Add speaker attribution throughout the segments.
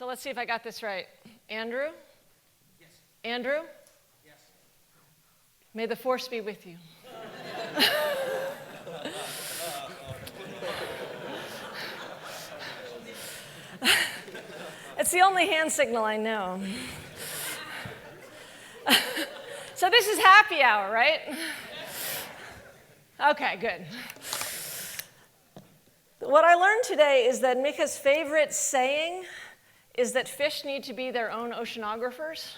Speaker 1: So let's see if I got this right. Andrew?
Speaker 2: Yes.
Speaker 1: Andrew?
Speaker 2: Yes.
Speaker 1: May the force be with you. It's the only hand signal I know. So this is happy hour, right? Okay, good. What I learned today is that Mika's favorite saying is that fish need to be their own oceanographers.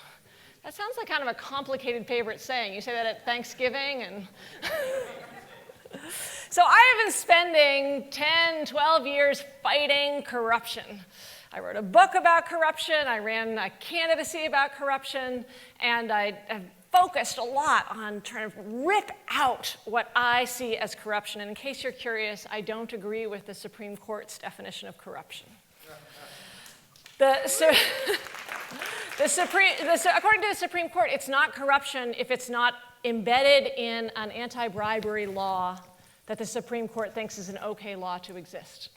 Speaker 1: That sounds like kind of a complicated favorite saying. You say that at Thanksgiving and... So I have been spending 10, 12 years fighting corruption. I wrote a book about corruption, I ran a candidacy about corruption, and I have focused a lot on trying to rip out what I see as corruption. And in case you're curious, I don't agree with the Supreme Court's definition of corruption. According to the Supreme Court, it's not corruption if it's not embedded in an anti-bribery law that the Supreme Court thinks is an okay law to exist.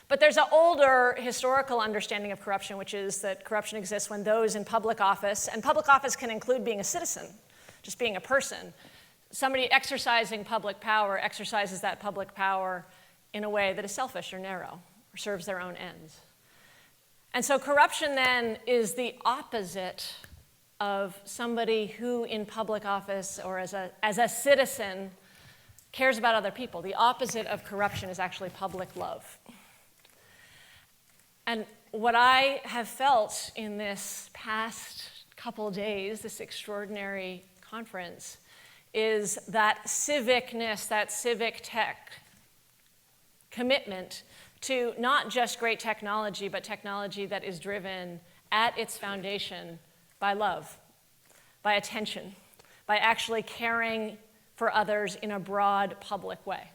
Speaker 1: But there's an older historical understanding of corruption, which is that corruption exists when those in public office, and public office can include being a citizen, just being a person, somebody exercising public power exercises that public power in a way that is selfish or narrow or serves their own ends. And so corruption then is the opposite of somebody who in public office or as a citizen cares about other people. The opposite of corruption is actually public love. And what I have felt in this past couple days, this extraordinary conference, is that civicness, that civic tech commitment to not just great technology, but technology that is driven at its foundation by love, by attention, by actually caring for others in a broad public way.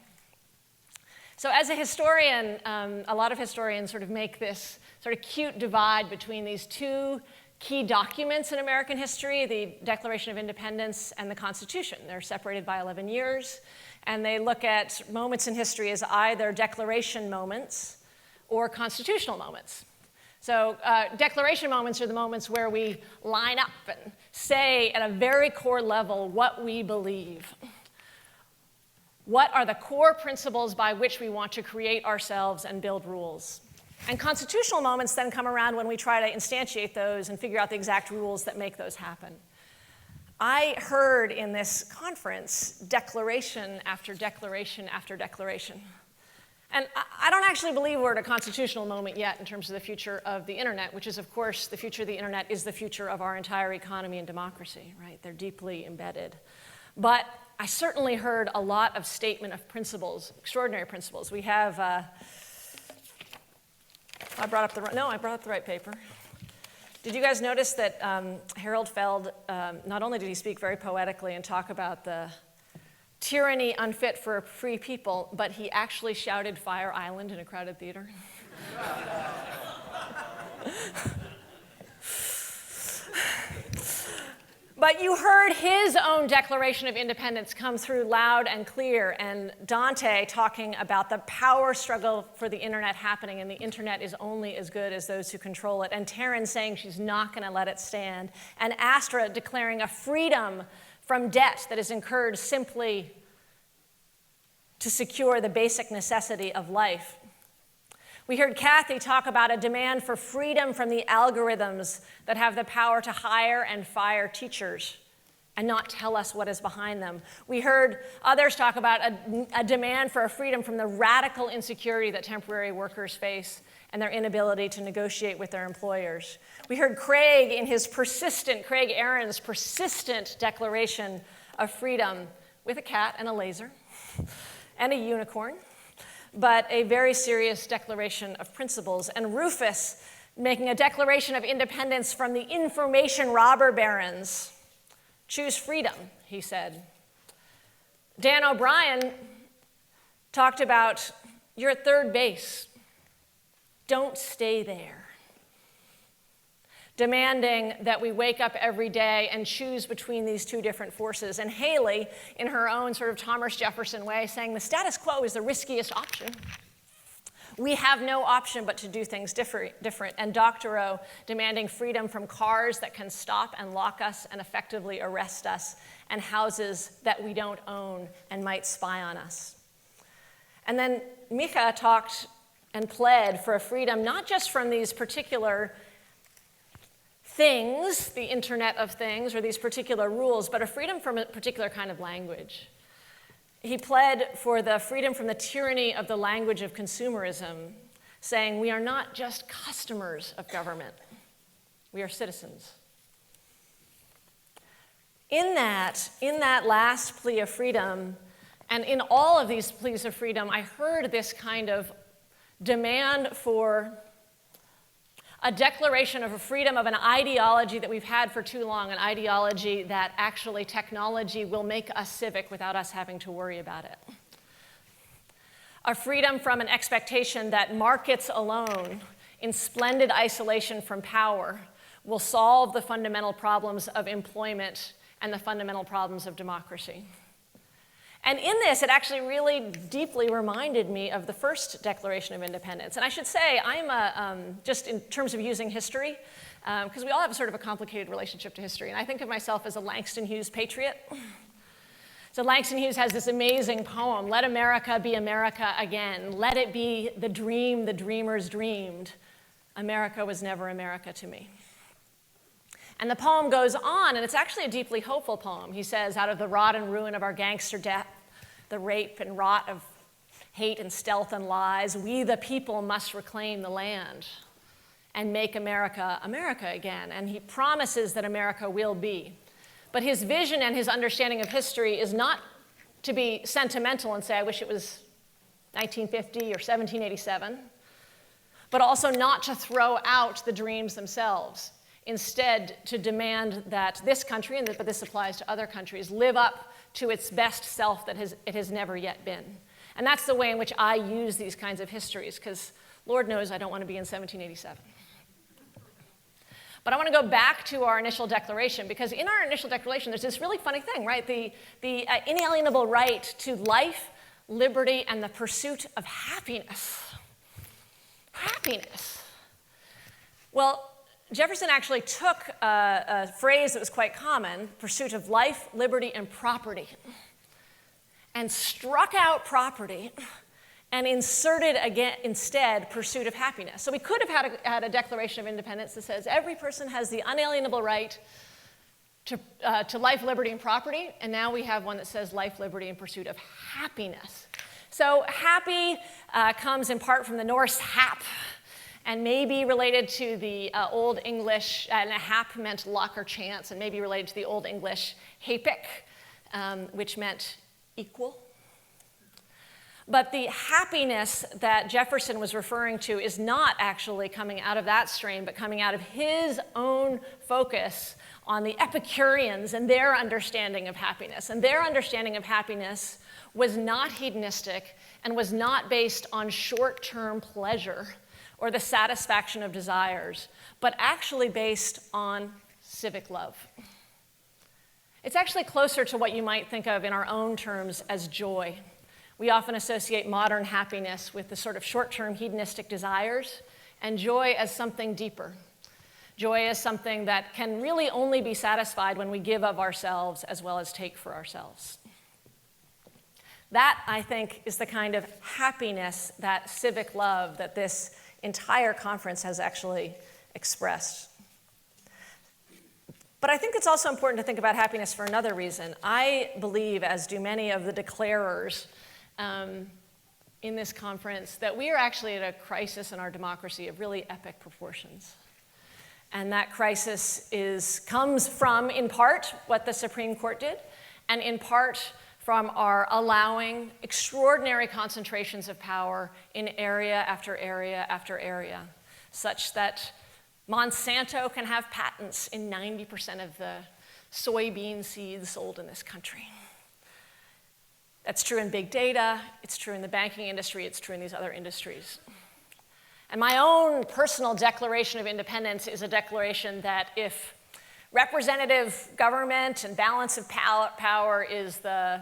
Speaker 1: So as a historian, a lot of historians sort of make this sort of cute divide between these two key documents in American history, the Declaration of Independence and the Constitution. They're separated by 11 years, and they look at moments in history as either declaration moments or constitutional moments. So declaration moments are the moments where we line up and say at a very core level what we believe. What are the core principles by which we want to create ourselves and build rules? And constitutional moments then come around when we try to instantiate those and figure out the exact rules that make those happen. I heard in this conference declaration after declaration after declaration. And I don't actually believe we're at a constitutional moment yet in terms of the future of the internet, which is, of course, the future of the internet is the future of our entire economy and democracy, right? They're deeply embedded. But I certainly heard a lot of statement of principles, extraordinary principles. We have, I brought up the right paper. Did you guys notice that Harold Feld, not only did he speak very poetically and talk about the tyranny unfit for a free people, but he actually shouted Fire Island in a crowded theater? But you heard his own Declaration of Independence come through loud and clear, and Dante talking about the power struggle for the internet happening, and the internet is only as good as those who control it, and Taryn saying she's not going to let it stand, and Astra declaring a freedom from debt that is incurred simply to secure the basic necessity of life. We heard Kathy talk about a demand for freedom from the algorithms that have the power to hire and fire teachers and not tell us what is behind them. We heard others talk about a demand for a freedom from the radical insecurity that temporary workers face and their inability to negotiate with their employers. We heard Craig Aaron's persistent declaration of freedom with a cat and a laser and a unicorn, but a very serious declaration of principles. And Rufus making a declaration of independence from the information robber barons. Choose freedom, he said. Dan O'Brien talked about, you're at third base. Don't stay there. Demanding that we wake up every day and choose between these two different forces. And Haley, in her own sort of Thomas Jefferson way, saying the status quo is the riskiest option. We have no option but to do things different. And Doctorow demanding freedom from cars that can stop and lock us and effectively arrest us, and houses that we don't own and might spy on us. And then Micha talked and pled for a freedom not just from these particular things, the Internet of Things, or these particular rules, but a freedom from a particular kind of language. He pled for the freedom from the tyranny of the language of consumerism, saying we are not just customers of government, we are citizens. In that last plea of freedom, and in all of these pleas of freedom, I heard this kind of demand for a declaration of a freedom of an ideology that we've had for too long, an ideology that actually technology will make us civic without us having to worry about it. A freedom from an expectation that markets alone, in splendid isolation from power, will solve the fundamental problems of employment and the fundamental problems of democracy. And in this, it actually really deeply reminded me of the first Declaration of Independence. And I should say, I'm just in terms of using history, because we all have sort of a complicated relationship to history. And I think of myself as a Langston Hughes patriot. So Langston Hughes has this amazing poem, "Let America be America again. Let it be the dream the dreamers dreamed. America was never America to me." And the poem goes on, and it's actually a deeply hopeful poem. He says, "Out of the rot and ruin of our gangster death, the rape and rot of hate and stealth and lies, we the people must reclaim the land and make America America again." And he promises that America will be. But his vision and his understanding of history is not to be sentimental and say, I wish it was 1950 or 1787, but also not to throw out the dreams themselves. Instead, to demand that this country, but this applies to other countries, live up to its best self that it has never yet been. And that's the way in which I use these kinds of histories, because Lord knows I don't want to be in 1787. But I want to go back to our initial declaration, because in our initial declaration, there's this really funny thing, right? The inalienable right to life, liberty, and the pursuit of happiness. Happiness. Well, Jefferson actually took a phrase that was quite common, pursuit of life, liberty, and property, and struck out property and inserted again instead pursuit of happiness. So we could have had a Declaration of Independence that says every person has the unalienable right to life, liberty, and property, and now we have one that says life, liberty, and pursuit of happiness. So happy comes in part from the Norse hap, and may be related to the Old English, and hap meant luck or chance, and maybe related to the Old English hapik, which meant equal. But the happiness that Jefferson was referring to is not actually coming out of that strain, but coming out of his own focus on the Epicureans and their understanding of happiness. And their understanding of happiness was not hedonistic and was not based on short-term pleasure or the satisfaction of desires, but actually based on civic love. It's actually closer to what you might think of in our own terms as joy. We often associate modern happiness with the sort of short-term hedonistic desires, and joy as something deeper. Joy is something that can really only be satisfied when we give of ourselves as well as take for ourselves. That, I think, is the kind of happiness, that civic love that this entire conference has actually expressed. But I think it's also important to think about happiness for another reason. I believe, as do many of the declarers in this conference, that we are actually at a crisis in our democracy of really epic proportions. And that crisis comes from, in part, what the Supreme Court did, and in part from our allowing extraordinary concentrations of power in area after area after area, such that Monsanto can have patents in 90% of the soybean seeds sold in this country. That's true in big data, it's true in the banking industry, it's true in these other industries. And my own personal Declaration of Independence is a declaration that if representative government and balance of power is the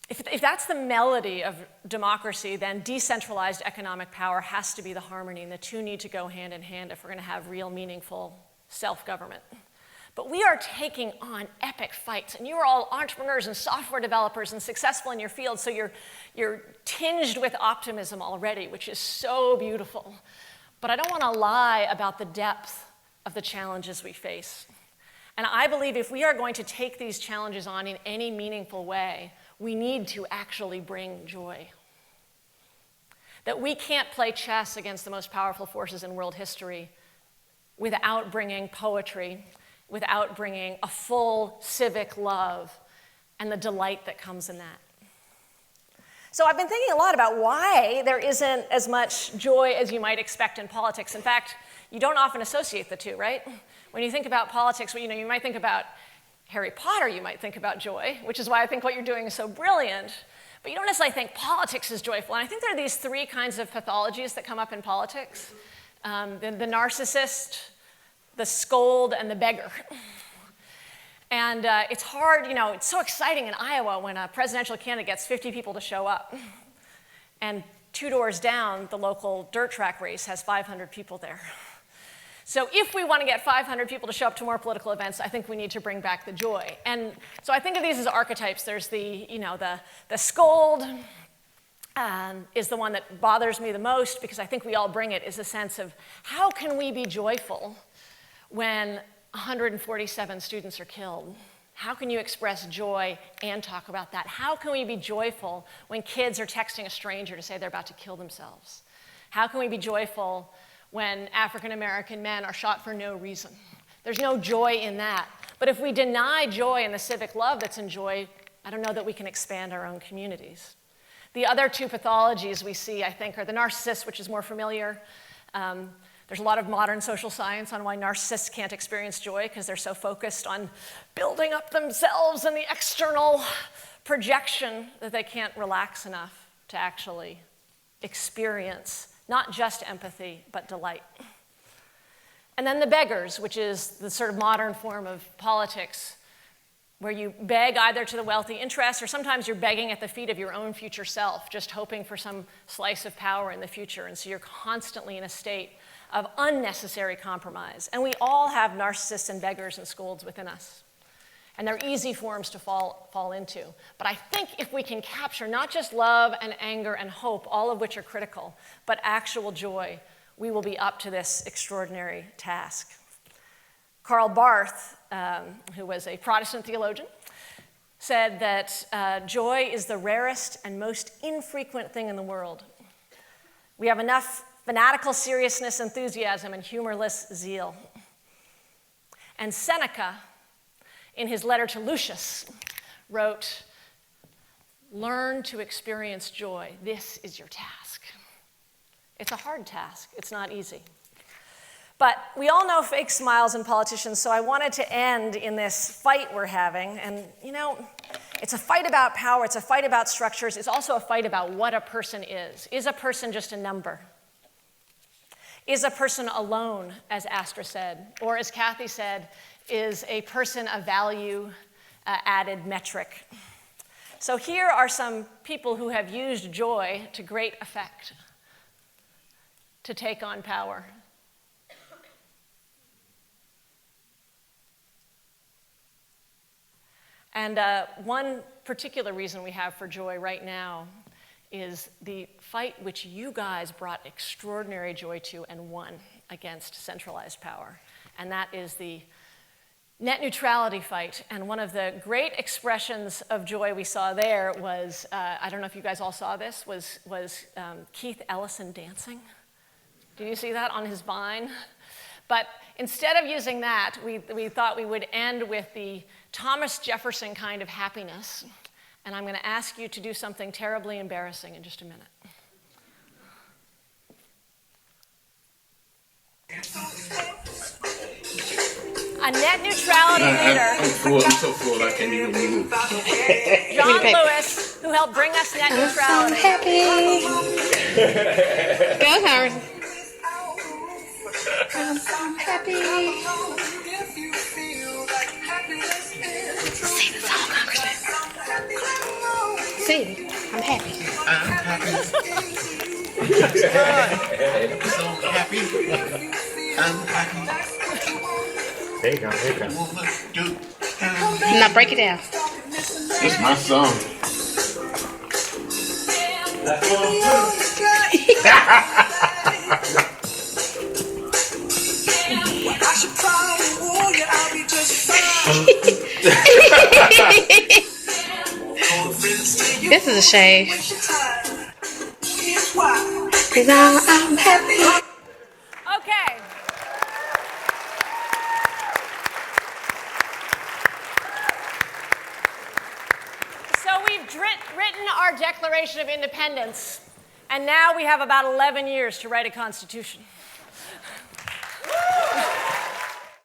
Speaker 1: If that's the melody of democracy, then decentralized economic power has to be the harmony, and the two need to go hand in hand if we're going to have real, meaningful self-government. But we are taking on epic fights, and you are all entrepreneurs and software developers and successful in your field, so you're tinged with optimism already, which is so beautiful. But I don't want to lie about the depth of the challenges we face. And I believe if we are going to take these challenges on in any meaningful way, we need to actually bring joy. That we can't play chess against the most powerful forces in world history without bringing poetry, without bringing a full civic love and the delight that comes in that. So I've been thinking a lot about why there isn't as much joy as you might expect in politics. In fact, you don't often associate the two, right? When you think about politics, you might think about Harry Potter, you might think about joy, which is why I think what you're doing is so brilliant. But you don't necessarily think politics is joyful. And I think there are these three kinds of pathologies that come up in politics. The narcissist, the scold, and the beggar. And it's hard, it's so exciting in Iowa when a presidential candidate gets 50 people to show up. And 2 doors down, the local dirt track race has 500 people there. So if we want to get 500 people to show up to more political events, I think we need to bring back the joy. And so I think of these as archetypes. There's the scold is the one that bothers me the most, because I think we all bring it, is a sense of how can we be joyful when 147 students are killed? How can you express joy and talk about that? How can we be joyful when kids are texting a stranger to say they're about to kill themselves? How can we be joyful when African-American men are shot for no reason? There's no joy in that. But if we deny joy and the civic love that's in joy, I don't know that we can expand our own communities. The other two pathologies we see, I think, are the narcissist, which is more familiar. There's a lot of modern social science on why narcissists can't experience joy because they're so focused on building up themselves and the external projection that they can't relax enough to actually experience not just empathy, but delight. And then the beggars, which is the sort of modern form of politics, where you beg either to the wealthy interests, or sometimes you're begging at the feet of your own future self, just hoping for some slice of power in the future. And so you're constantly in a state of unnecessary compromise. And we all have narcissists and beggars and scolds within us. And they're easy forms to fall into. But I think if we can capture not just love and anger and hope, all of which are critical, but actual joy, we will be up to this extraordinary task. Karl Barth, who was a Protestant theologian, said that joy is the rarest and most infrequent thing in the world. We have enough fanatical seriousness, enthusiasm, and humorless zeal. And Seneca, in his letter to Lucius, wrote, "Learn to experience joy. This is your task." It's a hard task. It's not easy. But we all know fake smiles in politicians, so I wanted to end in this fight we're having. And, it's a fight about power. It's a fight about structures. It's also a fight about what a person is. Is a person just a number? Is a person alone, as Astra said? Or as Kathy said, is a person a value-added metric? So here are some people who have used joy to great effect to take on power. And one particular reason we have for joy right now is the fight which you guys brought extraordinary joy to and won against centralized power. And that is the net neutrality fight. And one of the great expressions of joy we saw there was, I don't know if you guys all saw this, was Keith Ellison dancing. Did you see that on his vine? But instead of using that, we thought we would end with the Thomas Jefferson kind of happiness. And I'm going to ask you to do something terribly embarrassing in just a minute. A net neutrality leader,
Speaker 2: I'm so full I can't even move.
Speaker 1: John Lewis, who helped bring us net neutrality.
Speaker 3: I'm so happy. Go, Howard. I'm so happy. Sing the song, Congressman. Sing. I'm happy.
Speaker 4: I'm happy. So happy. I'm happy.
Speaker 5: There you go. There you go.
Speaker 3: Now break it down.
Speaker 4: It's my song.
Speaker 3: This is a shame. Cause I'm happy.
Speaker 1: Okay. So we've written our Declaration of Independence, and now we have about 11 years to write a constitution.